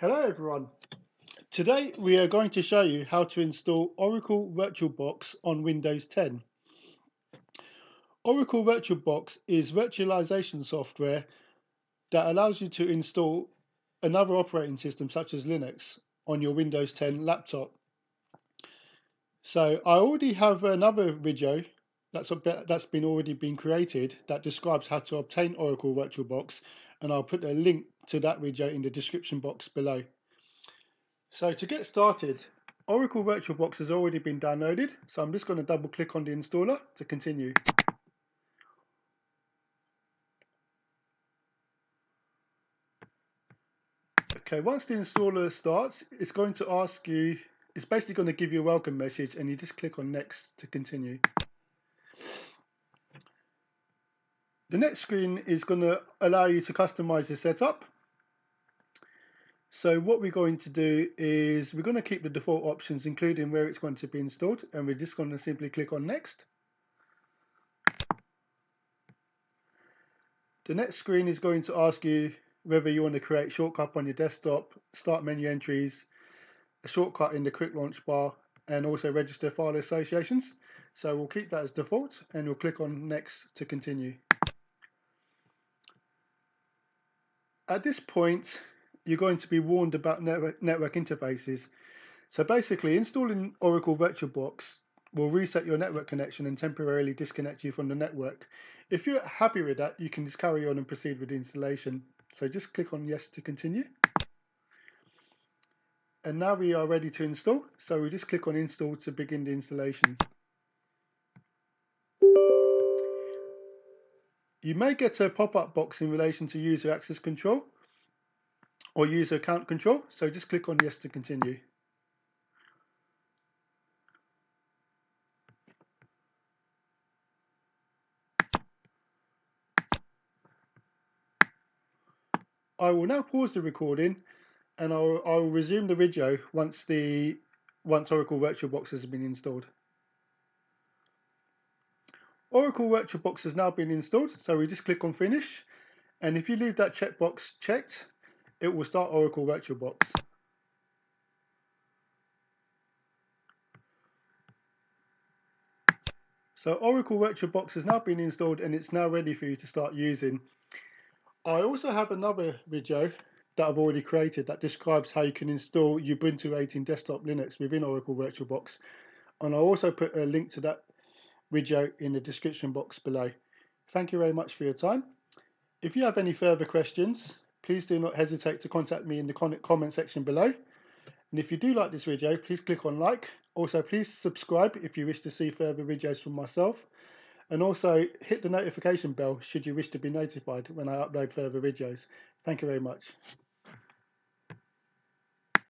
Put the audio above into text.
Hello everyone. Today we are going to show you how to install Oracle VirtualBox on Windows 10. Oracle VirtualBox is virtualization software that allows you to install another operating system such as Linux on your Windows 10 laptop. So I already have another video that's already been created that describes how to obtain Oracle VirtualBox, and I'll put a link to that video in the description box below. So to get started, Oracle VirtualBox has already been downloaded, so I'm just going to double click on the installer to continue. Okay, once the installer starts, it's going to ask you, it's basically going to give you a welcome message, and you just click on next to continue. The next screen is going to allow you to customize your setup. So what we're going to do is we're going to keep the default options, including where it's going to be installed, and we're just going to simply click on next. The next screen is going to ask you whether you want to create a shortcut on your desktop, start menu entries, a shortcut in the quick launch bar, and also register file associations. So we'll keep that as default, and we'll click on next to continue. At this point, you're going to be warned about network interfaces. So basically, installing Oracle VirtualBox will reset your network connection and temporarily disconnect you from the network. If you're happy with that, you can just carry on and proceed with the installation. So just click on yes to continue. And now we are ready to install. So we just click on install to begin the installation. You may get a pop-up box in relation to user access control or user account control. So just click on yes to continue. I will now pause the recording, and I'll resume the video once Oracle VirtualBox has been installed. Oracle VirtualBox has now been installed, so we just click on finish, and if you leave that checkbox checked, it will start Oracle VirtualBox. So Oracle VirtualBox has now been installed, and it's now ready for you to start using. I also have another video that I've already created that describes how you can install Ubuntu 18 desktop Linux within Oracle VirtualBox, and I'll also put a link to that video in the description box below. Thank you very much for your time. If you have any further questions, please do not hesitate to contact me in the comment section below. And if you do like this video, please click on like. Also, please subscribe if you wish to see further videos from myself. And also hit the notification bell should you wish to be notified when I upload further videos. Thank you very much.